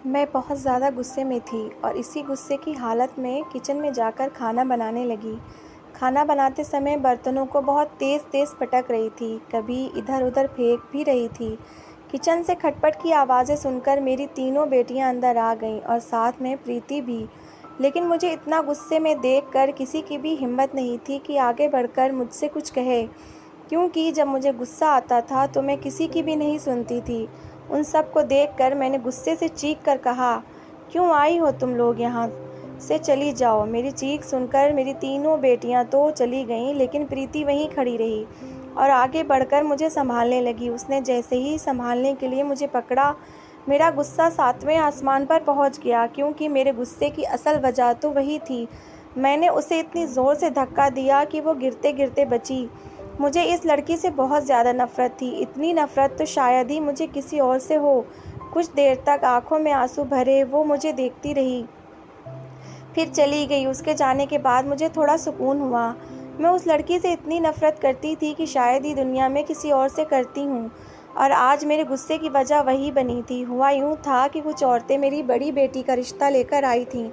मैं बहुत ज़्यादा गुस्से में थी और इसी गुस्से की हालत में किचन में जाकर खाना बनाने लगी। खाना बनाते समय बर्तनों को बहुत तेज़-तेज़ पटक रही थी, कभी इधर-उधर फेंक भी रही थी। किचन से खटपट की आवाज़ें सुनकर मेरी तीनों बेटियां अंदर आ गईं और साथ में प्रीति भी। लेकिन मुझे इतना गुस्से में देखकर किसी की भी हिम्मत नहीं थी कि आगे बढ़कर मुझसे कुछ कहे, क्योंकि जब मुझे गुस्सा आता था तो मैं किसी की भी नहीं सुनती थी। उन सब को देखकर मैंने गुस्से से चीख कर कहा, क्यों आई हो तुम लोग यहाँ से, चली जाओ। मेरी चीख सुनकर मेरी तीनों बेटियां तो चली गईं, लेकिन प्रीति वहीं खड़ी रही और आगे बढ़कर मुझे संभालने लगी। उसने जैसे ही संभालने के लिए मुझे पकड़ा, मेरा गुस्सा 7वें आसमान पर पहुंच गया, क्योंकि मेरे गुस्से की असल वजह तो वही थी। मैंने उसे इतनी ज़ोर से धक्का दिया कि वो गिरते गिरते बची। मुझे इस लड़की से बहुत ज़्यादा नफ़रत थी, इतनी नफ़रत तो शायद ही मुझे किसी और से हो। कुछ देर तक आंखों में आंसू भरे वो मुझे देखती रही, फिर चली गई। उसके जाने के बाद मुझे थोड़ा सुकून हुआ। मैं उस लड़की से इतनी नफ़रत करती थी कि शायद ही दुनिया में किसी और से करती हूँ, और आज मेरे गुस्से की वजह वही बनी थी। हुआ यूँ था कि कुछ औरतें मेरी बड़ी बेटी का रिश्ता लेकर आई थीं।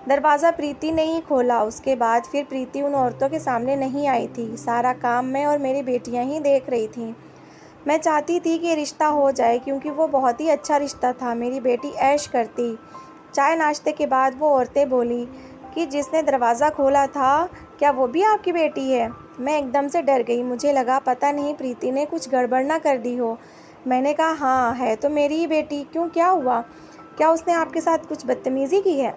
दरवाज़ा प्रीति ने ही खोला। उसके बाद फिर प्रीति उन औरतों के सामने नहीं आई थी। सारा काम मैं और मेरी बेटियां ही देख रही थीं। मैं चाहती थी कि ये रिश्ता हो जाए, क्योंकि वो बहुत ही अच्छा रिश्ता था। मेरी बेटी ऐश करती। चाय नाश्ते के बाद वो औरतें बोली कि जिसने दरवाज़ा खोला था, क्या वो भी आपकी बेटी है? मैं एकदम से डर गई। मुझे लगा पता नहीं प्रीति ने कुछ गड़बड़ ना कर दी हो। मैंने कहा, हाँ है तो मेरी ही बेटी। क्यों, क्या हुआ? क्या उसने आपके साथ कुछ बदतमीज़ी की है?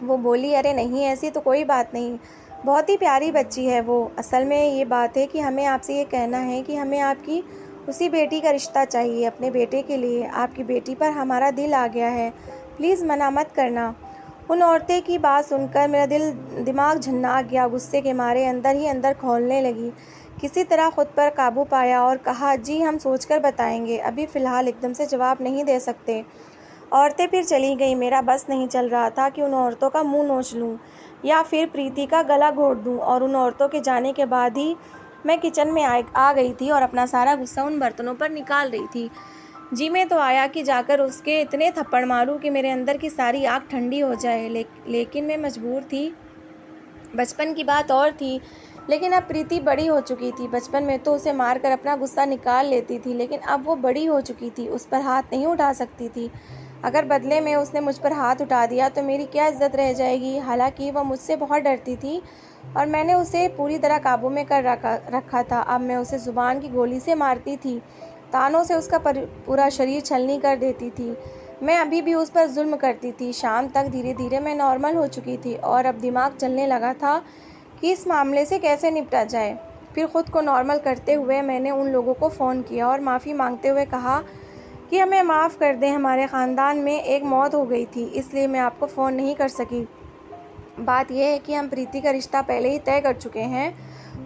वो बोली, अरे नहीं, ऐसी तो कोई बात नहीं, बहुत ही प्यारी बच्ची है वो। असल में ये बात है कि हमें आपसे ये कहना है कि हमें आपकी उसी बेटी का रिश्ता चाहिए, अपने बेटे के लिए। आपकी बेटी पर हमारा दिल आ गया है, प्लीज़ मना मत करना। उन औरतें की बात सुनकर मेरा दिमाग झन्ना गया। गुस्से के मारे अंदर ही अंदर खौलने लगी। किसी तरह खुद पर काबू पाया और कहा, जी हम सोचकर बताएंगे, अभी फ़िलहाल एकदम से जवाब नहीं दे सकते। औरतें फिर चली गईं। मेरा बस नहीं चल रहा था कि उन औरतों का मुंह नोच लूं या फिर प्रीति का गला घोट दूं, और उन औरतों के जाने के बाद ही मैं किचन में आ गई थी और अपना सारा गुस्सा उन बर्तनों पर निकाल रही थी। जी में तो आया कि जाकर उसके इतने थप्पड़ मारूं कि मेरे अंदर की सारी आग ठंडी हो जाए, लेकिन मैं मजबूर थी। बचपन की बात और थी, लेकिन अब प्रीति बड़ी हो चुकी थी। बचपन में तो उसे मारकर अपना गुस्सा निकाल लेती थी, लेकिन अब वो बड़ी हो चुकी थी, उस पर हाथ नहीं उठा सकती थी। अगर बदले में उसने मुझ पर हाथ उठा दिया तो मेरी क्या इज्जत रह जाएगी। हालांकि वह मुझसे बहुत डरती थी और मैंने उसे पूरी तरह काबू में कर रखा था। अब मैं उसे ज़ुबान की गोली से मारती थी, तानों से उसका पूरा शरीर छलनी कर देती थी। मैं अभी भी उस पर जुल्म करती थी। शाम तक धीरे धीरे मैं नॉर्मल हो चुकी थी और अब दिमाग चलने लगा था कि इस मामले से कैसे निपटा जाए। फिर ख़ुद को नॉर्मल करते हुए मैंने उन लोगों को फ़ोन किया और माफ़ी मांगते हुए कहा कि हमें माफ़ कर दें, हमारे ख़ानदान में एक मौत हो गई थी, इसलिए मैं आपको फ़ोन नहीं कर सकी। बात यह है कि हम प्रीति का रिश्ता पहले ही तय कर चुके हैं,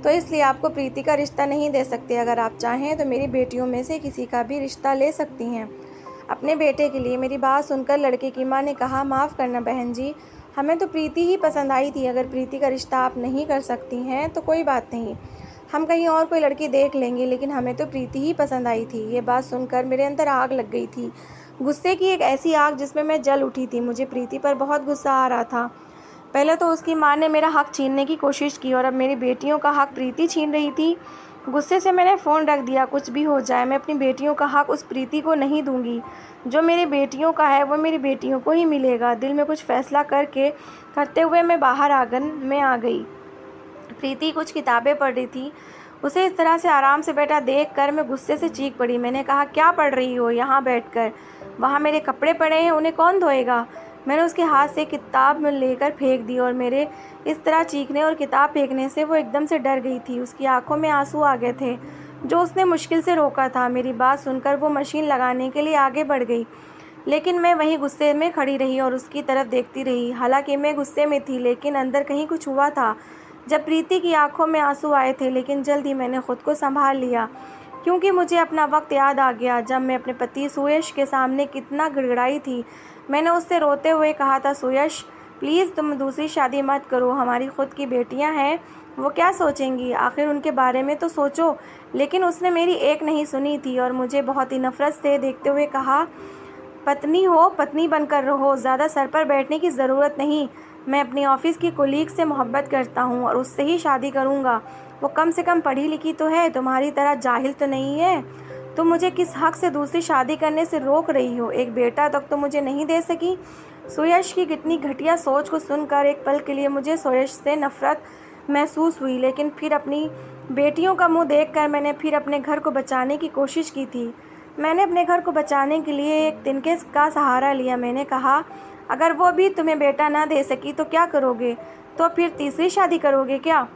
तो इसलिए आपको प्रीति का रिश्ता नहीं दे सकते। अगर आप चाहें तो मेरी बेटियों में से किसी का भी रिश्ता ले सकती हैं अपने बेटे के लिए। मेरी बात सुनकर लड़के की माँ ने कहा, माफ़ करना बहन जी, हमें तो प्रीति ही पसंद आई थी। अगर प्रीति का रिश्ता आप नहीं कर सकती हैं तो कोई बात नहीं, हम कहीं और कोई लड़की देख लेंगे, लेकिन हमें तो प्रीति ही पसंद आई थी। ये बात सुनकर मेरे अंदर आग लग गई थी, गुस्से की एक ऐसी आग जिसमें मैं जल उठी थी। मुझे प्रीति पर बहुत गुस्सा आ रहा था। पहले तो उसकी माँ ने मेरा हक छीनने की कोशिश की और अब मेरी बेटियों का हक प्रीति छीन रही थी। गुस्से से मैंने फ़ोन रख दिया। कुछ भी हो जाए, मैं अपनी बेटियों का हक उस प्रीति को नहीं दूंगी। जो मेरी बेटियों का है वो मेरी बेटियों को ही मिलेगा। दिल में कुछ फैसला करते हुए मैं बाहर आंगन में आ गई। प्रीति कुछ किताबें पढ़ रही थी। उसे इस तरह से आराम से बैठा देखकर मैं गुस्से से चीख पड़ी। मैंने कहा, क्या पढ़ रही हो यहाँ बैठकर? वहाँ मेरे कपड़े पड़े हैं, उन्हें कौन धोएगा? मैंने उसके हाथ से किताब लेकर फेंक दी और मेरे इस तरह चीखने और किताब फेंकने से वो एकदम से डर गई थी। उसकी आंखों में आंसू आ गए थे, जो उसने मुश्किल से रोका था। मेरी बात सुनकर वो मशीन लगाने के लिए आगे बढ़ गई, लेकिन मैं वहीं गुस्से में खड़ी रही और उसकी तरफ देखती रही। हालांकि मैं गुस्से में थी, लेकिन अंदर कहीं कुछ हुआ था। जब प्रीति की आंखों में आंसू आए थे, लेकिन जल्द ही मैंने खुद को संभाल लिया, क्योंकि मुझे अपना वक्त याद आ गया जब मैं अपने पति सुयश के सामने कितना गिड़गिड़ाई थी। मैंने उससे रोते हुए कहा था, सुयश प्लीज़ तुम दूसरी शादी मत करो, हमारी खुद की बेटियां हैं, वो क्या सोचेंगी, आखिर उनके बारे में तो सोचो। लेकिन उसने मेरी एक नहीं सुनी थी और मुझे बहुत ही नफ़रत से देखते हुए कहा, पत्नी हो, पत्नी बनकर रहो, ज़्यादा सर पर बैठने की ज़रूरत नहीं। मैं अपनी ऑफिस की कोलीग से मोहब्बत करता हूँ और उससे ही शादी करूँगा। वो कम से कम पढ़ी लिखी तो है, तुम्हारी तरह जाहिल तो नहीं है। तुम मुझे किस हक से दूसरी शादी करने से रोक रही हो? एक बेटा तक तो मुझे नहीं दे सकी। सुयश की कितनी घटिया सोच को सुनकर एक पल के लिए मुझे सुयश से नफरत महसूस हुई, लेकिन फिर अपनी बेटियों का मुंह देखकर मैंने फिर अपने घर को बचाने की कोशिश की थी। मैंने अपने घर को बचाने के लिए एक तिनके का सहारा लिया। मैंने कहा, अगर वो भी तुम्हें बेटा ना दे सकी तो क्या करोगे? तो फिर तीसरी शादी करोगे क्या?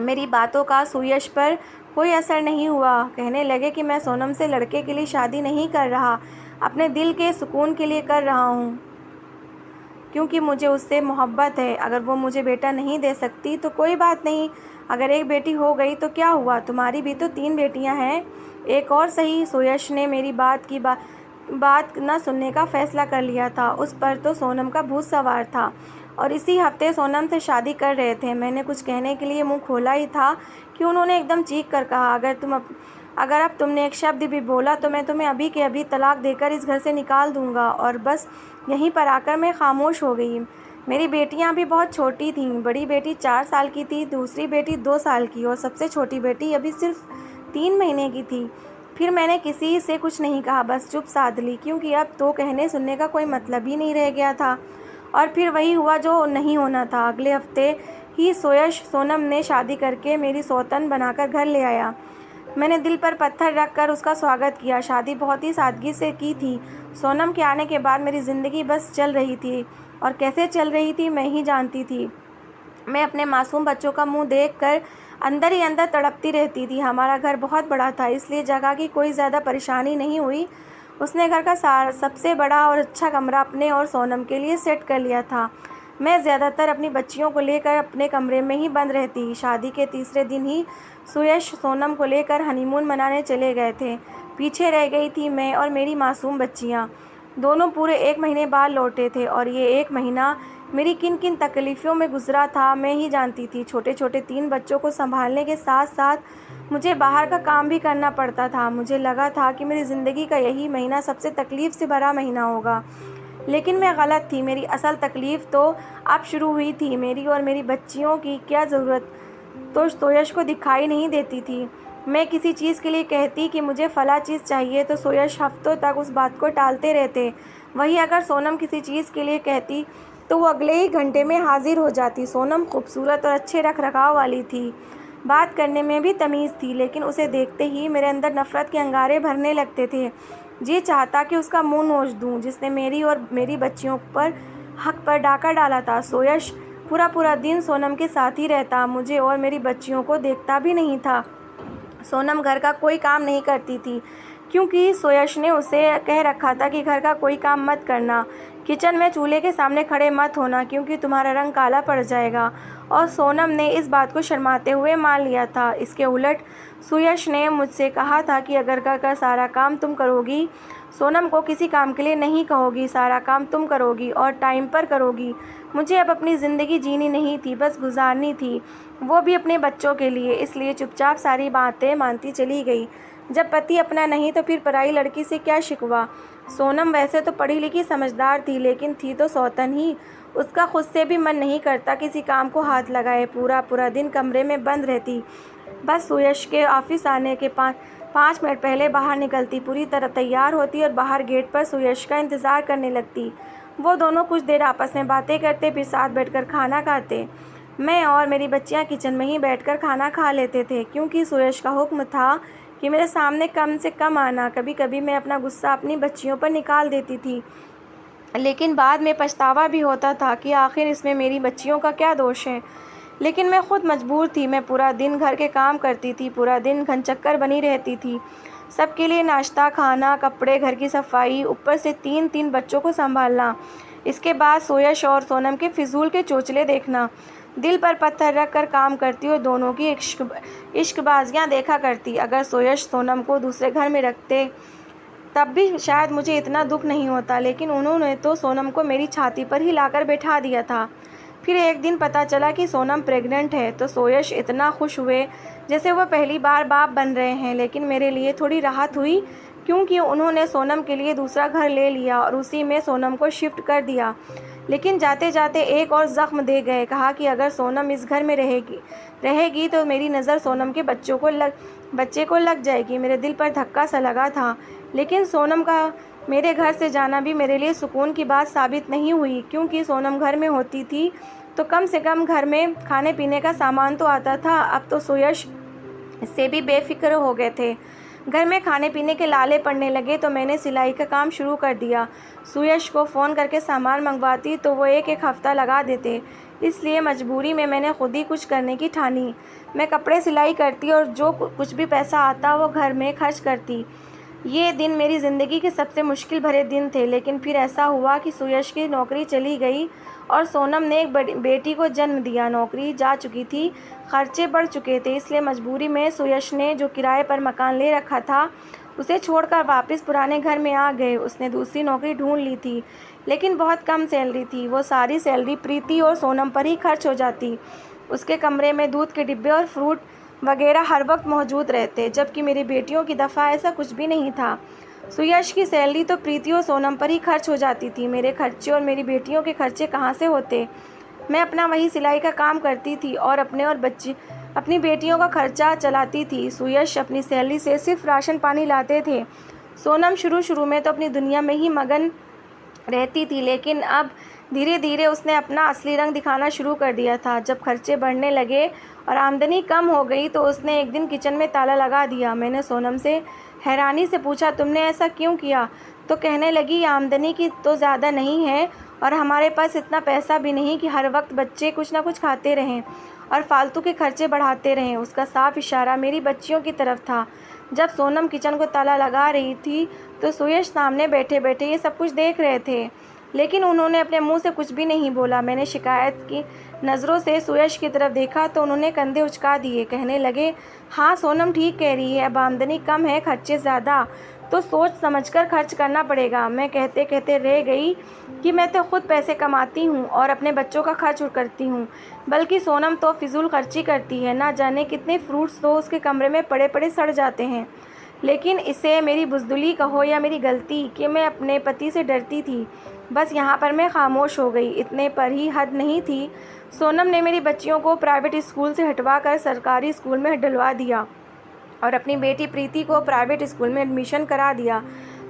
मेरी बातों का सुयश पर कोई असर नहीं हुआ। कहने लगे कि मैं सोनम से लड़के के लिए शादी नहीं कर रहा, अपने दिल के सुकून के लिए कर रहा हूँ, क्योंकि मुझे उससे मोहब्बत है। अगर वो मुझे बेटा नहीं दे सकती तो कोई बात नहीं, अगर एक बेटी हो गई तो क्या हुआ? तुम्हारी भी तो 3 बेटियां हैं, एक और सही। सुयश ने मेरी बात न सुनने का फैसला कर लिया था। उस पर तो सोनम का भूत सवार था और इसी हफ्ते सोनम से शादी कर रहे थे। मैंने कुछ कहने के लिए मुंह खोला ही था कि उन्होंने एकदम चीख कर कहा, अगर अब तुमने एक शब्द भी बोला तो मैं तुम्हें अभी के अभी तलाक देकर इस घर से निकाल दूंगा। और बस यहीं पर आकर मैं खामोश हो गई। मेरी बेटियां भी बहुत छोटी थीं। बड़ी बेटी 4 साल की थी, दूसरी बेटी 2 साल की और सबसे छोटी बेटी अभी सिर्फ 3 महीने की थी। फिर मैंने किसी से कुछ नहीं कहा, बस चुप साध ली, क्योंकि अब तो कहने सुनने का कोई मतलब ही नहीं रह गया था। और फिर वही हुआ जो नहीं होना था। अगले हफ्ते ही सोनम ने शादी करके मेरी सौतन बनाकर घर ले आया। मैंने दिल पर पत्थर रखकर उसका स्वागत किया। शादी बहुत ही सादगी से की थी। सोनम के आने के बाद मेरी ज़िंदगी बस चल रही थी, और कैसे चल रही थी मैं ही जानती थी। मैं अपने मासूम बच्चों का मुंह देखकर अंदर ही अंदर तड़पती रहती थी। हमारा घर बहुत बड़ा था, इसलिए जगह की कोई ज़्यादा परेशानी नहीं हुई। उसने घर का सबसे बड़ा और अच्छा कमरा अपने और सोनम के लिए सेट कर लिया था। मैं ज़्यादातर अपनी बच्चियों को लेकर अपने कमरे में ही बंद रहती। शादी के तीसरे दिन ही सुयश सोनम को लेकर हनीमून मनाने चले गए थे। पीछे रह गई थी मैं और मेरी मासूम बच्चियाँ। दोनों पूरे 1 महीने बाद लौटे थे, और ये 1 महीना मेरी किन किन तकलीफ़ों में गुजरा था मैं ही जानती थी। छोटे छोटे 3 बच्चों को संभालने के साथ साथ मुझे बाहर का काम भी करना पड़ता था। मुझे लगा था कि मेरी ज़िंदगी का यही महीना सबसे तकलीफ़ से भरा महीना होगा, लेकिन मैं गलत थी। मेरी असल तकलीफ़ तो अब शुरू हुई थी। मेरी और मेरी बच्चियों की क्या ज़रूरत तो सोयश को दिखाई नहीं देती थी। मैं किसी चीज़ के लिए कहती कि मुझे फ़ला चीज़ चाहिए तो सोयश हफ्तों तक उस बात को टालते रहते। वहीं अगर सोनम किसी चीज़ के लिए कहती तो वो अगले ही घंटे में हाजिर हो जाती। सोनम खूबसूरत और अच्छे रख रखाव वाली थी, बात करने में भी तमीज़ थी, लेकिन उसे देखते ही मेरे अंदर नफ़रत के अंगारे भरने लगते थे। जी चाहता कि उसका मुंह नोच दूं, जिसने मेरी और मेरी बच्चियों पर हक पर डाका डाला था। सोयश पूरा दिन सोनम के साथ ही रहता, मुझे और मेरी बच्चियों को देखता भी नहीं था। सोनम घर का कोई काम नहीं करती थी, क्योंकि सोयश ने उसे कह रखा था कि घर का कोई काम मत करना, किचन में चूल्हे के सामने खड़े मत होना, क्योंकि तुम्हारा रंग काला पड़ जाएगा। और सोनम ने इस बात को शर्माते हुए मान लिया था। इसके उलट सुयश ने मुझसे कहा था कि अगर घर का सारा काम तुम करोगी, सोनम को किसी काम के लिए नहीं कहोगी, सारा काम तुम करोगी और टाइम पर करोगी। मुझे अब अपनी ज़िंदगी जीनी नहीं थी, बस गुजारनी थी, वो भी अपने बच्चों के लिए। इसलिए चुपचाप सारी बातें मानती चली गई। जब पति अपना नहीं तो फिर पराई लड़की से क्या शिकवा। सोनम वैसे तो पढ़ी लिखी समझदार थी, लेकिन थी तो सौतन ही। उसका खुद से भी मन नहीं करता किसी काम को हाथ लगाए। पूरा दिन कमरे में बंद रहती, बस सुयश के ऑफिस आने के 5 मिनट पहले बाहर निकलती, पूरी तरह तैयार होती और बाहर गेट पर सुयश का इंतज़ार करने लगती। वो दोनों कुछ देर आपस में बातें करते, फिर साथ बैठकर खाना खाते। मैं और मेरी बच्चियां किचन में ही बैठकर खाना खा लेते थे, क्योंकि सुयश का हुक्म था कि मेरे सामने कम से कम आना। कभी कभी मैं अपना गुस्सा अपनी बच्चियों पर निकाल देती थी, लेकिन बाद में पछतावा भी होता था कि आखिर इसमें मेरी बच्चियों का क्या दोष है। लेकिन मैं खुद मजबूर थी। मैं पूरा दिन घर के काम करती थी, पूरा दिन घनचक्कर बनी रहती थी, सबके लिए नाश्ता, खाना, कपड़े, घर की सफाई, ऊपर से 3 बच्चों को संभालना। इसके बाद सुयश और सोनम के फिजूल के चोचले देखना। दिल पर पत्थर रख कर काम करती और दोनों की इश्कबाजियाँ देखा करती। अगर सुयश सोनम को दूसरे घर में रखते तब भी शायद मुझे इतना दुख नहीं होता, लेकिन उन्होंने तो सोनम को मेरी छाती पर ही लाकर बैठा दिया था। फिर एक दिन पता चला कि सोनम प्रेग्नेंट है, तो सुयश इतना खुश हुए जैसे वह पहली बार बाप बन रहे हैं। लेकिन मेरे लिए थोड़ी राहत हुई। क्योंकि उन्होंने सोनम के लिए दूसरा घर ले लिया और उसी में सोनम को शिफ्ट कर दिया। लेकिन जाते जाते एक और ज़ख्म दे गए। कहा कि अगर सोनम इस घर में रहेगी तो मेरी नज़र सोनम के बच्चे को लग जाएगी। मेरे दिल पर धक्का सा लगा था, लेकिन सोनम का मेरे घर से जाना भी मेरे लिए सुकून की बात साबित नहीं हुई, क्योंकि सोनम घर में होती थी तो कम से कम घर में खाने पीने का सामान तो आता था। अब तो सुयश से भी बेफिक्र हो गए थे। घर में खाने पीने के लाले पड़ने लगे तो मैंने सिलाई का काम शुरू कर दिया। सुयश को फ़ोन करके सामान मंगवाती तो वो एक हफ़्ता लगा देते, इसलिए मजबूरी में मैंने खुद ही कुछ करने की ठानी। मैं कपड़े सिलाई करती और जो कुछ भी पैसा आता वो घर में खर्च करती। ये दिन मेरी ज़िंदगी के सबसे मुश्किल भरे दिन थे, लेकिन फिर ऐसा हुआ कि सुयश की नौकरी चली गई और सोनम ने एक बेटी को जन्म दिया। नौकरी जा चुकी थी, खर्चे बढ़ चुके थे, इसलिए मजबूरी में सुयश ने जो किराए पर मकान ले रखा था उसे छोड़कर वापस पुराने घर में आ गए। उसने दूसरी नौकरी ढूंढ ली थी, लेकिन बहुत कम सैलरी थी। वो सारी सैलरी प्रीति और सोनम पर ही खर्च हो जाती। उसके कमरे में दूध के डिब्बे और फ्रूट वगैरह हर वक्त मौजूद रहते, जबकि मेरी बेटियों की दफ़ा ऐसा कुछ भी नहीं था। सुयश की सैलरी तो प्रीति और सोनम पर ही खर्च हो जाती थी। मेरे खर्चे और मेरी बेटियों के खर्चे कहाँ से होते। मैं अपना वही सिलाई का काम करती थी और अपनी बेटियों का खर्चा चलाती थी। सुयश अपनी सैलरी से सिर्फ राशन पानी लाते थे। सोनम शुरू में तो अपनी दुनिया में ही मगन रहती थी, लेकिन अब धीरे धीरे उसने अपना असली रंग दिखाना शुरू कर दिया था। जब खर्चे बढ़ने लगे और आमदनी कम हो गई तो उसने एक दिन किचन में ताला लगा दिया। मैंने सोनम से हैरानी से पूछा, तुमने ऐसा क्यों किया? तो कहने लगी, आमदनी की तो ज़्यादा नहीं है और हमारे पास इतना पैसा भी नहीं कि हर वक्त बच्चे कुछ ना कुछ खाते रहें और फालतू के खर्चे बढ़ाते रहें। उसका साफ इशारा मेरी बच्चियों की तरफ था। जब सोनम किचन को ताला लगा रही थी तो सुयश सामने बैठे बैठे ये सब कुछ देख रहे थे, लेकिन उन्होंने अपने मुंह से कुछ भी नहीं बोला। मैंने शिकायत की नज़रों से सुयश की तरफ देखा तो उन्होंने कंधे उचका दिए। कहने लगे, हाँ सोनम ठीक कह रही है, अब आमदनी कम है, खर्चे ज़्यादा, तो सोच समझकर खर्च करना पड़ेगा। मैं कहते कहते रह गई कि मैं तो खुद पैसे कमाती हूँ और अपने बच्चों का खर्च करती हूँ, बल्कि सोनम तो फिजूल खर्ची करती है। ना जाने कितने फ्रूट्स तो उसके कमरे में पड़े पड़े सड़ जाते हैं। लेकिन इसे मेरी बुज़दिली कहो या मेरी गलती कि मैं अपने पति से डरती थी, बस यहाँ पर मैं खामोश हो गई। इतने पर ही हद नहीं थी, सोनम ने मेरी बच्चियों को प्राइवेट स्कूल से हटवा कर सरकारी स्कूल में डलवा दिया और अपनी बेटी प्रीति को प्राइवेट स्कूल में एडमिशन करा दिया।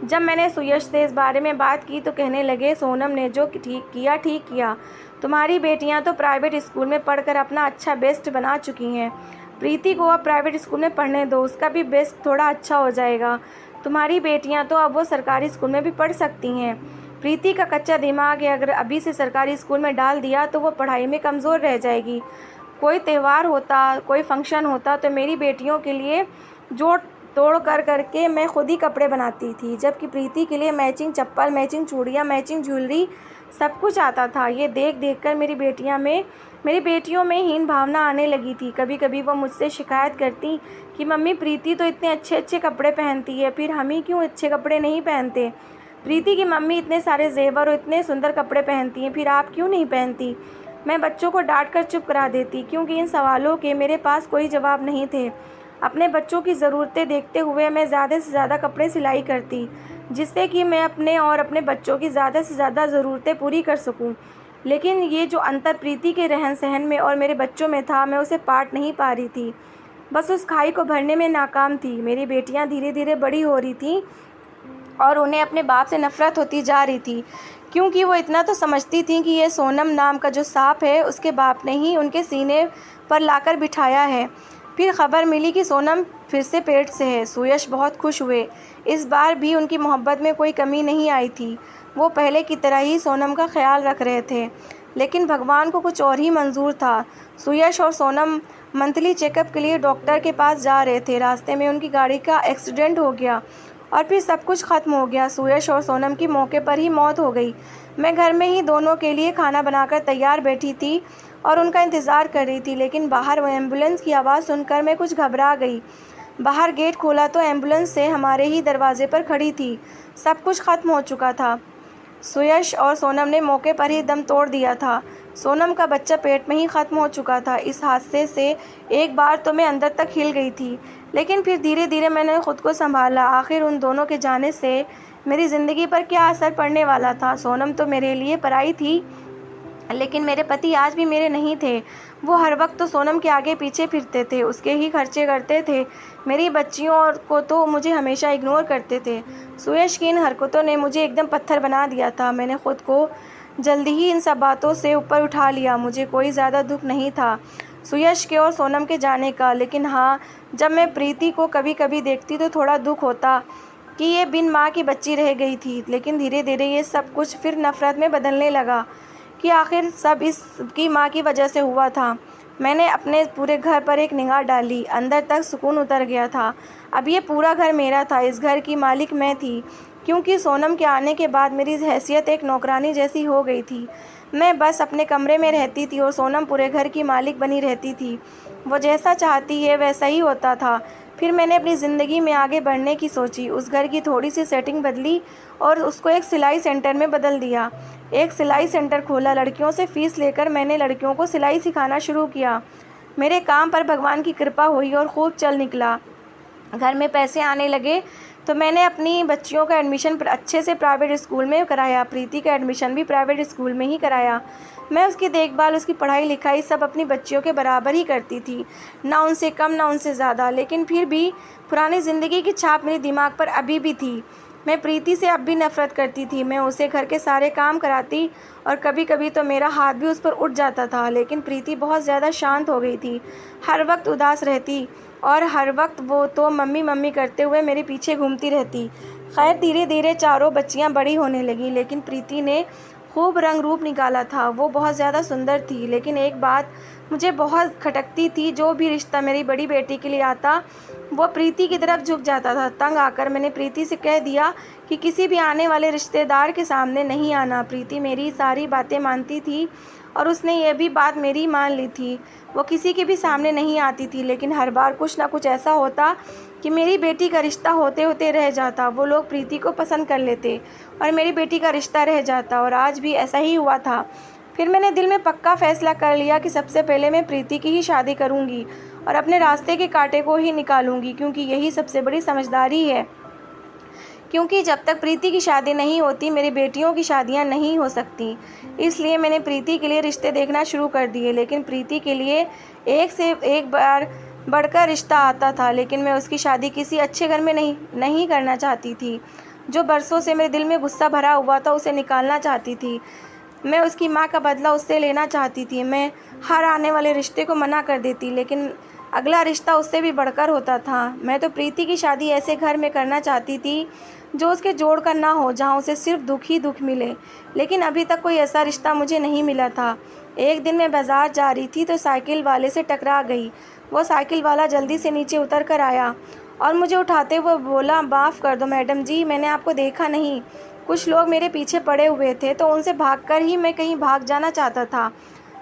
जब मैंने सुयश से इस बारे में बात की तो कहने लगे, सोनम ने जो ठीक किया। तुम्हारी बेटियां तो प्राइवेट स्कूल में पढ़कर अपना अच्छा बेस्ट बना चुकी हैं। प्रीति को अब प्राइवेट स्कूल में पढ़ने दो, उसका भी बेस्ट थोड़ा अच्छा हो जाएगा। तुम्हारी बेटियां तो अब वो सरकारी स्कूल में भी पढ़ सकती हैं। प्रीति का कच्चा दिमाग है, अगर अभी से सरकारी स्कूल में डाल दिया तो वो पढ़ाई में कमज़ोर रह जाएगी। कोई त्यौहार होता, कोई फंक्शन होता तो मेरी बेटियों के लिए जोड़ तोड़ करके मैं खुद ही कपड़े बनाती थी, जबकि प्रीति के लिए मैचिंग चप्पल, मैचिंग चूड़ियाँ, मैचिंग ज्वेलरी सब कुछ आता था। ये देख कर मेरी बेटियों में हीन भावना आने लगी थी। कभी कभी वो मुझसे शिकायत करती कि मम्मी प्रीति तो इतने अच्छे अच्छे कपड़े पहनती है, फिर हम ही क्यों अच्छे कपड़े नहीं पहनते? प्रीति की मम्मी इतने सारे जेवर और इतने सुंदर कपड़े पहनती हैं, फिर आप क्यों नहीं पहनती? मैं बच्चों को डांट कर चुप करा देती, क्योंकि इन सवालों के मेरे पास कोई जवाब नहीं थे। अपने बच्चों की ज़रूरतें देखते हुए मैं ज़्यादा से ज़्यादा कपड़े सिलाई करती, जिससे कि मैं अपने और अपने बच्चों की ज़्यादा से ज़्यादा ज़रूरतें पूरी कर सकूं। लेकिन ये जो अंतर प्रीति के रहन सहन में और मेरे बच्चों में था, मैं उसे पाट नहीं पा रही थी, बस उस खाई को भरने में नाकाम थी। मेरी बेटियां धीरे धीरे बड़ी हो रही थीं और उन्हें अपने बाप से नफ़रत होती जा रही थी, क्योंकि वो इतना तो समझती थी कि ये सोनम नाम का जो सांप है उसके बाप ने ही उनके सीने पर लाकर बिठाया है। फिर खबर मिली कि सोनम फिर से पेट से है। सुयश बहुत खुश हुए। इस बार भी उनकी मोहब्बत में कोई कमी नहीं आई थी। वो पहले की तरह ही सोनम का ख्याल रख रहे थे, लेकिन भगवान को कुछ और ही मंजूर था। सुयश और सोनम मंथली चेकअप के लिए डॉक्टर के पास जा रहे थे। रास्ते में उनकी गाड़ी का एक्सीडेंट हो गया और फिर सब कुछ ख़त्म हो गया। सुयश और सोनम की मौके पर ही मौत हो गई। मैं घर में ही दोनों के लिए खाना बनाकर तैयार बैठी थी और उनका इंतज़ार कर रही थी, लेकिन बाहर वो एम्बुलेंस की आवाज़ सुनकर मैं कुछ घबरा गई। बाहर गेट खोला तो एम्बुलेंस से हमारे ही दरवाजे पर खड़ी थी। सब कुछ ख़त्म हो चुका था। सुयश और सोनम ने मौके पर ही दम तोड़ दिया था। सोनम का बच्चा पेट में ही ख़त्म हो चुका था। इस हादसे से एक बार तो मैं अंदर तक हिल गई थी, लेकिन फिर धीरे धीरे मैंने खुद को संभाला। आखिर उन दोनों के जाने से मेरी ज़िंदगी पर क्या असर पड़ने वाला था। सोनम तो मेरे लिए पराई थी, लेकिन मेरे पति आज भी मेरे नहीं थे। वो हर वक्त तो सोनम के आगे पीछे फिरते थे, उसके ही खर्चे करते थे। मेरी बच्चियों को तो मुझे हमेशा इग्नोर करते थे। सुयश की इन हरकतों ने मुझे एकदम पत्थर बना दिया था। मैंने खुद को जल्दी ही इन सब बातों से ऊपर उठा लिया। मुझे कोई ज़्यादा दुख नहीं था सुयश के और सोनम के जाने का, लेकिन हाँ, जब मैं प्रीति को कभी कभी देखती तो थोड़ा दुख होता कि ये बिन माँ की बच्ची रह गई थी। लेकिन धीरे धीरे ये सब कुछ फिर नफ़रत में बदलने लगा कि आखिर सब इसकी माँ की वजह से हुआ था। मैंने अपने पूरे घर पर एक निगाह डाली, अंदर तक सुकून उतर गया था। अब ये पूरा घर मेरा था, इस घर की मालिक मैं थी, क्योंकि सोनम के आने के बाद मेरी हैसियत एक नौकरानी जैसी हो गई थी। मैं बस अपने कमरे में रहती थी और सोनम पूरे घर की मालिक बनी रहती थी। वो जैसा चाहती है वैसा ही होता था। फिर मैंने अपनी ज़िंदगी में आगे बढ़ने की सोची। उस घर की थोड़ी सी सेटिंग बदली और उसको एक सिलाई सेंटर में बदल दिया। एक सिलाई सेंटर खोला, लड़कियों से फ़ीस लेकर मैंने लड़कियों को सिलाई सिखाना शुरू किया। मेरे काम पर भगवान की कृपा हुई और खूब चल निकला। घर में पैसे आने लगे तो मैंने अपनी बच्चियों का एडमिशन अच्छे से प्राइवेट स्कूल में कराया। प्रीति का एडमिशन भी प्राइवेट स्कूल में ही कराया। मैं उसकी देखभाल, उसकी पढ़ाई लिखाई सब अपनी बच्चियों के बराबर ही करती थी, ना उनसे कम ना उनसे ज़्यादा। लेकिन फिर भी पुरानी ज़िंदगी की छाप मेरे दिमाग पर अभी भी थी। मैं प्रीति से अब भी नफ़रत करती थी। मैं उसे घर के सारे काम कराती और कभी कभी तो मेरा हाथ भी उस पर उठ जाता था। लेकिन प्रीति बहुत ज़्यादा शांत हो गई थी, हर वक्त उदास रहती और हर वक्त वो तो मम्मी मम्मी करते हुए मेरे पीछे घूमती रहती। खैर, धीरे धीरे चारों बच्चियां बड़ी होने लगीं, लेकिन प्रीति ने खूब रंग रूप निकाला था। वो बहुत ज़्यादा सुंदर थी, लेकिन एक बात मुझे बहुत खटकती थी, जो भी रिश्ता मेरी बड़ी बेटी के लिए आता वो प्रीति की तरफ झुक जाता था। तंग आकर मैंने प्रीति से कह दिया कि किसी भी आने वाले रिश्तेदार के सामने नहीं आना। प्रीति मेरी सारी बातें मानती थी और उसने ये भी बात मेरी मान ली थी। वो किसी के भी सामने नहीं आती थी, लेकिन हर बार कुछ ना कुछ ऐसा होता कि मेरी बेटी का रिश्ता होते होते रह जाता। वो लोग प्रीति को पसंद कर लेते और मेरी बेटी का रिश्ता रह जाता, और आज भी ऐसा ही हुआ था। फिर मैंने दिल में पक्का फैसला कर लिया कि सबसे पहले मैं प्रीति की ही शादी करूंगी और अपने रास्ते के कांटे को ही निकालूंगी, क्योंकि यही सबसे बड़ी समझदारी है। क्योंकि जब तक प्रीति की शादी नहीं होती मेरी बेटियों की शादियां नहीं हो सकती। इसलिए मैंने प्रीति के लिए रिश्ते देखना शुरू कर दिए। लेकिन प्रीति के लिए एक से एक बार बढ़कर रिश्ता आता था, लेकिन मैं उसकी शादी किसी अच्छे घर में नहीं करना चाहती थी। जो बरसों से मेरे दिल में गुस्सा भरा हुआ था उसे निकालना चाहती थी। मैं उसकी माँ का बदला उससे लेना चाहती थी। मैं हर आने वाले रिश्ते को मना कर देती, लेकिन अगला रिश्ता उससे भी बढ़कर होता था। मैं तो प्रीति की शादी ऐसे घर में करना चाहती थी जो उसके जोड़ का ना हो, जहाँ उसे सिर्फ दुख ही दुख मिले। लेकिन अभी तक कोई ऐसा रिश्ता मुझे नहीं मिला था। एक दिन मैं बाज़ार जा रही थी तो साइकिल वाले से टकरा गई। वो साइकिल वाला जल्दी से नीचे उतर कर आया और मुझे उठाते हुए बोला, माफ़ कर दो मैडम जी, मैंने आपको देखा नहीं। कुछ लोग मेरे पीछे पड़े हुए थे तो उनसे भागकर ही मैं कहीं भाग जाना चाहता था।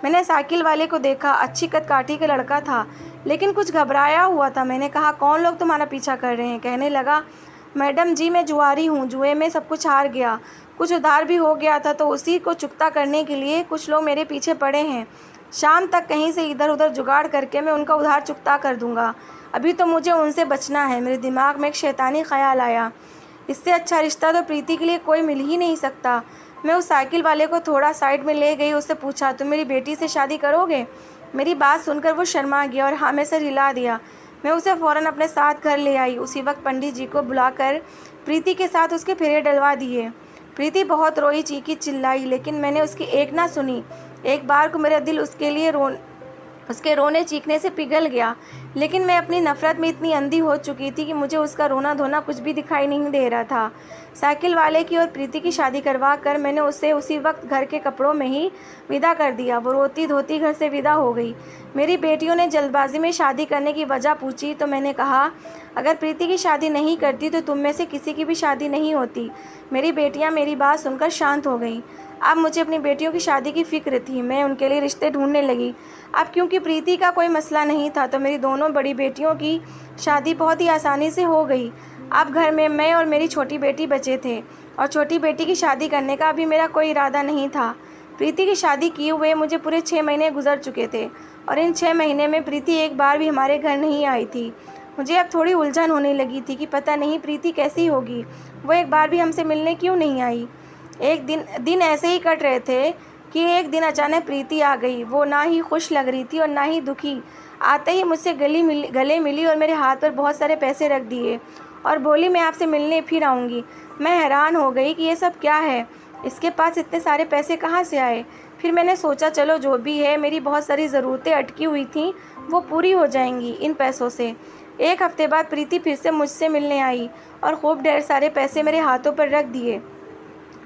मैंने साइकिल वाले को देखा, अच्छी कदकाठी का लड़का था, लेकिन कुछ घबराया हुआ था। मैंने कहा, कौन लोग तुम्हारा पीछा कर रहे हैं? कहने लगा, मैडम जी मैं जुआरी हूँ, जुए में सब कुछ हार गया, कुछ उधार भी हो गया था, तो उसी को चुकता करने के लिए कुछ लोग मेरे पीछे पड़े हैं। शाम तक कहीं से इधर उधर जुगाड़ करके मैं उनका उधार चुकता कर दूंगा। अभी तो मुझे उनसे बचना है। मेरे दिमाग में एक शैतानी ख्याल आया, इससे अच्छा रिश्ता तो प्रीति के लिए कोई मिल ही नहीं सकता। मैं उस साइकिल वाले को थोड़ा साइड में ले गई, उससे पूछा, तुम मेरी बेटी से शादी करोगे? मेरी बात सुनकर वो शर्मा गया और हाँ में सिर हिला दिया। मैं उसे फ़ौरन अपने साथ घर ले आई। उसी वक्त पंडित जी को बुलाकर प्रीति के साथ उसके फेरे डलवा दिए। प्रीति बहुत रोई, चीखी, चिल्लाई, लेकिन मैंने उसकी एक ना सुनी। एक बार को मेरा दिल उसके रोने चीखने से पिघल गया, लेकिन मैं अपनी नफ़रत में इतनी अंधी हो चुकी थी कि मुझे उसका रोना धोना कुछ भी दिखाई नहीं दे रहा था। साइकिल वाले की और प्रीति की शादी करवा कर मैंने उसे उसी वक्त घर के कपड़ों में ही विदा कर दिया। वो रोती धोती घर से विदा हो गई। मेरी बेटियों ने जल्दबाजी में शादी करने की वजह पूछी तो मैंने कहा, अगर प्रीति की शादी नहीं करती तो तुम में से किसी की भी शादी नहीं होती। मेरी बेटियाँ मेरी बात सुनकर शांत हो गईं। अब मुझे अपनी बेटियों की शादी की फ़िक्र थी। मैं उनके लिए रिश्ते ढूंढने लगी। अब क्योंकि प्रीति का कोई मसला नहीं था तो मेरी दोनों बड़ी बेटियों की शादी बहुत ही आसानी से हो गई। अब घर में मैं और मेरी छोटी बेटी बचे थे और छोटी बेटी की शादी करने का अभी मेरा कोई इरादा नहीं था। प्रीति की शादी किए हुए मुझे पूरे 6 महीने गुजर चुके थे और इन 6 महीने में प्रीति एक बार भी हमारे घर नहीं आई थी। मुझे अब थोड़ी उलझन होने लगी थी कि पता नहीं प्रीति कैसी होगी, वो एक बार भी हमसे मिलने क्यों नहीं आई। एक दिन ऐसे ही कट रहे थे कि एक दिन अचानक प्रीति आ गई। वो ना ही खुश लग रही थी और ना ही दुखी। आते ही मुझसे गले मिली और मेरे हाथ पर बहुत सारे पैसे रख दिए और बोली मैं आपसे मिलने फिर आऊँगी। मैं हैरान हो गई कि ये सब क्या है, इसके पास इतने सारे पैसे कहाँ से आए। फिर मैंने सोचा चलो जो भी है, मेरी बहुत सारी ज़रूरतें अटकी हुई थी वो पूरी हो जाएंगी इन पैसों से। एक हफ्ते बाद प्रीति फिर से मुझसे मिलने आई और खूब ढेर सारे पैसे मेरे हाथों पर रख दिए।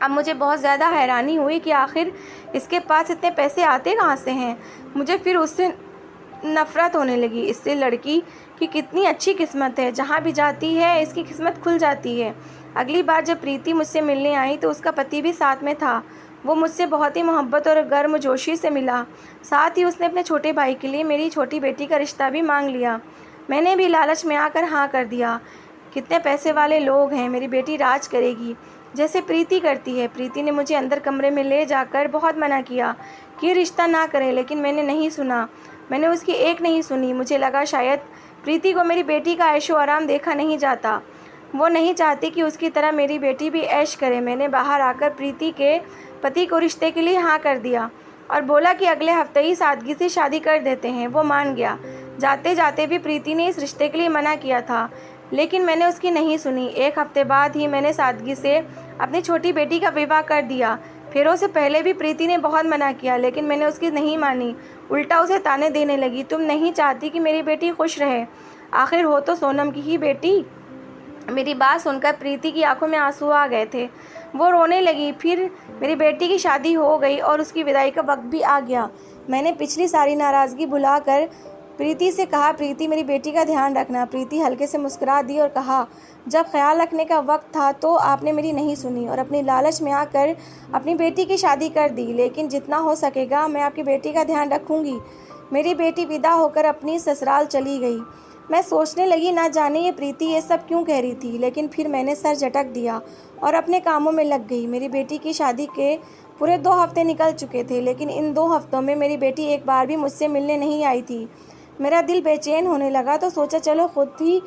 अब मुझे बहुत ज़्यादा हैरानी हुई कि आखिर इसके पास इतने पैसे आते कहाँ से हैं। मुझे फिर उससे नफ़रत होने लगी। इससे लड़की की कितनी अच्छी किस्मत है, जहाँ भी जाती है इसकी किस्मत खुल जाती है। अगली बार जब प्रीति मुझसे मिलने आई तो उसका पति भी साथ में था। वो मुझसे बहुत ही मोहब्बत और गर्मजोशी से मिला। साथ ही उसने अपने छोटे भाई के लिए मेरी छोटी बेटी का रिश्ता भी मांग लिया। मैंने भी लालच में आकर हाँ कर दिया। कितने पैसे वाले लोग हैं, मेरी बेटी राज करेगी जैसे प्रीति करती है। प्रीति ने मुझे अंदर कमरे में ले जाकर बहुत मना किया कि रिश्ता ना करें, लेकिन मैंने नहीं सुना। मैंने उसकी एक नहीं सुनी। मुझे लगा शायद प्रीति को मेरी बेटी का ऐशो आराम देखा नहीं जाता। वो नहीं चाहती कि उसकी तरह मेरी बेटी भी ऐश करे। मैंने बाहर आकर प्रीति के पति को रिश्ते के लिए हाँ कर दिया और बोला कि अगले हफ्ते ही सादगी से शादी कर देते हैं। वो मान गया। जाते जाते भी प्रीति ने इस रिश्ते के लिए मना किया था, लेकिन मैंने उसकी नहीं सुनी। एक हफ्ते बाद ही मैंने सादगी से अपनी छोटी बेटी का विवाह कर दिया। फेरों से पहले भी प्रीति ने बहुत मना किया, लेकिन मैंने उसकी नहीं मानी। उल्टा उसे ताने देने लगी, तुम नहीं चाहती कि मेरी बेटी खुश रहे, आखिर हो तो सोनम की ही बेटी। मेरी बात सुनकर प्रीति की आंखों में आंसू आ गए थे। वो रोने लगी। फिर मेरी बेटी की शादी हो गई और उसकी विदाई का वक्त भी आ गया। मैंने पिछली सारी नाराज़गी भुलाकर प्रीति से कहा, प्रीति मेरी बेटी का ध्यान रखना। प्रीति हल्के से मुस्कुरा दी और कहा, जब ख्याल रखने का वक्त था तो आपने मेरी नहीं सुनी और अपनी लालच में आकर अपनी बेटी की शादी कर दी। लेकिन जितना हो सकेगा मैं आपकी बेटी का ध्यान रखूंगी। मेरी बेटी विदा होकर अपनी ससुराल चली गई। मैं सोचने लगी ना जाने ये प्रीति ये सब क्यों कह रही थी, लेकिन फिर मैंने सर झटक दिया और अपने कामों में लग गई। मेरी बेटी की शादी के पूरे 2 हफ्ते निकल चुके थे, लेकिन इन 2 हफ्तों में मेरी बेटी एक बार भी मुझसे मिलने नहीं आई थी। मेरा दिल बेचैन होने लगा तो सोचा चलो खुद ही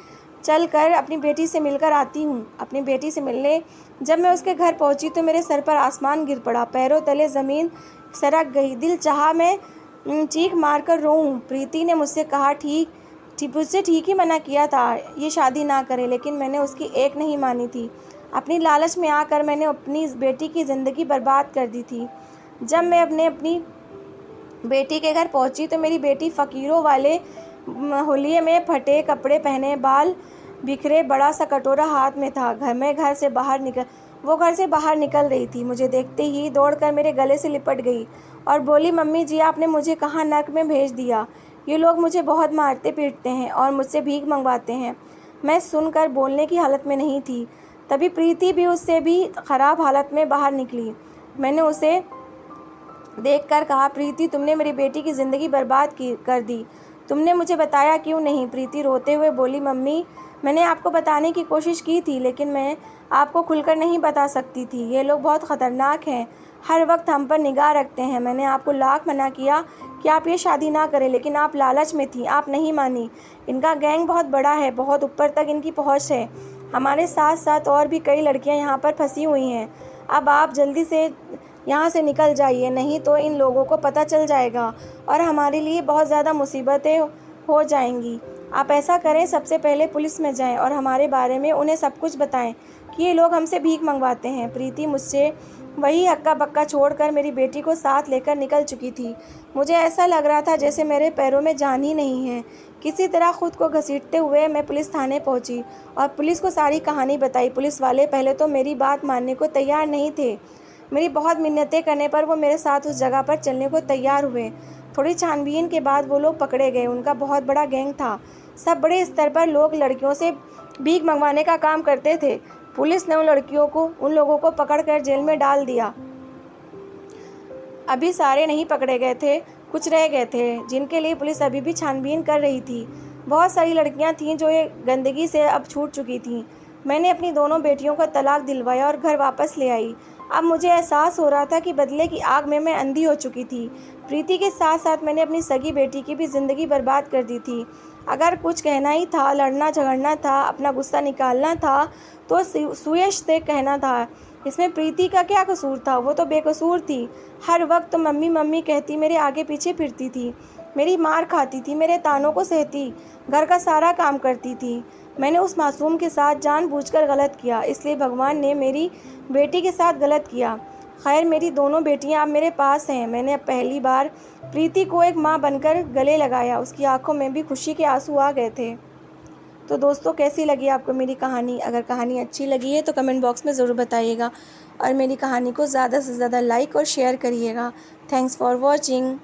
चल कर अपनी बेटी से मिलकर आती हूँ। अपनी बेटी से मिलने जब मैं उसके घर पहुँची तो मेरे सर पर आसमान गिर पड़ा, पैरों तले ज़मीन सरक गई। दिल चाहा मैं चीख मार कर रोऊँ। प्रीति ने मुझसे कहा, मुझसे ठीक ही मना किया था ये शादी ना करे, लेकिन मैंने उसकी एक नहीं मानी थी। अपनी लालच में आकर मैंने अपनी बेटी की ज़िंदगी बर्बाद कर दी थी। जब मैं अपनी बेटी के घर पहुंची तो मेरी बेटी फ़कीरों वाले होलिये में फटे कपड़े पहने, बाल बिखरे, बड़ा सा कटोरा हाथ में था। घर से बाहर निकल रही थी। मुझे देखते ही दौड़कर मेरे गले से लिपट गई और बोली, मम्मी जी आपने मुझे कहाँ नर्क में भेज दिया। ये लोग मुझे बहुत मारते पीटते हैं और मुझसे भीख मंगवाते हैं। मैं सुनकर बोलने की हालत में नहीं थी। तभी प्रीति भी उससे भी ख़राब हालत में बाहर निकली। मैंने उसे देखकर कहा, प्रीति तुमने मेरी बेटी की ज़िंदगी बर्बाद कर दी। तुमने मुझे बताया क्यों नहीं। प्रीति रोते हुए बोली, मम्मी मैंने आपको बताने की कोशिश की थी, लेकिन मैं आपको खुलकर नहीं बता सकती थी। ये लोग बहुत ख़तरनाक हैं, हर वक्त हम पर निगाह रखते हैं। मैंने आपको लाख मना किया कि आप ये शादी ना करें, लेकिन आप लालच में थी, आप नहीं मानी। इनका गैंग बहुत बड़ा है, बहुत ऊपर तक इनकी पहुंच है। हमारे साथ साथ और भी कई लड़कियां यहाँ पर फंसी हुई हैं। अब आप जल्दी से यहाँ से निकल जाइए, नहीं तो इन लोगों को पता चल जाएगा और हमारे लिए बहुत ज़्यादा मुसीबतें हो जाएंगी। आप ऐसा करें, सबसे पहले पुलिस में जाएं और हमारे बारे में उन्हें सब कुछ बताएं कि ये लोग हमसे भीख मंगवाते हैं। प्रीति मुझसे वही हक्का बक्का छोड़कर मेरी बेटी को साथ लेकर निकल चुकी थी। मुझे ऐसा लग रहा था जैसे मेरे पैरों में जान ही नहीं है। किसी तरह खुद को घसीटते हुए मैं पुलिस थाने पहुंची और पुलिस को सारी कहानी बताई। पुलिस वाले पहले तो मेरी बात मानने को तैयार नहीं थे। मेरी बहुत मिन्नतें करने पर वो मेरे साथ उस जगह पर चलने को तैयार हुए। थोड़ी छानबीन के बाद वो लोग पकड़े गए। उनका बहुत बड़ा गैंग था। सब बड़े स्तर पर लोग लड़कियों से भीख मंगवाने का काम करते थे। पुलिस ने उन लोगों को पकड़कर जेल में डाल दिया। अभी सारे नहीं पकड़े गए थे, कुछ रह गए थे जिनके लिए पुलिस अभी भी छानबीन कर रही थी। बहुत सारी लड़कियां थीं जो ये गंदगी से अब छूट चुकी थीं। मैंने अपनी दोनों बेटियों का तलाक दिलवाया और घर वापस ले आई। अब मुझे एहसास हो रहा था कि बदले की आग में मैं अंधी हो चुकी थी। प्रीति के साथ साथ मैंने अपनी सगी बेटी की भी ज़िंदगी बर्बाद कर दी थी। अगर कुछ कहना ही था, लड़ना झगड़ना था, अपना गुस्सा निकालना था, तो सुयश से कहना था। इसमें प्रीति का क्या कसूर था? वो तो बेकसूर थी। हर वक्त तो मम्मी मम्मी कहती मेरे आगे पीछे फिरती थी, मेरी मार खाती थी, मेरे तानों को सहती, घर का सारा काम करती थी। मैंने उस मासूम के साथ जानबूझकर गलत किया, इसलिए भगवान ने मेरी बेटी के साथ गलत किया। खैर, मेरी दोनों बेटियां अब मेरे पास हैं। मैंने अब पहली बार प्रीति को एक माँ बनकर गले लगाया। उसकी आंखों में भी खुशी के आंसू आ गए थे। तो दोस्तों, कैसी लगी आपको मेरी कहानी? अगर कहानी अच्छी लगी है तो कमेंट बॉक्स में ज़रूर बताइएगा और मेरी कहानी को ज़्यादा से ज़्यादा लाइक और शेयर करिएगा। Thanks for watching.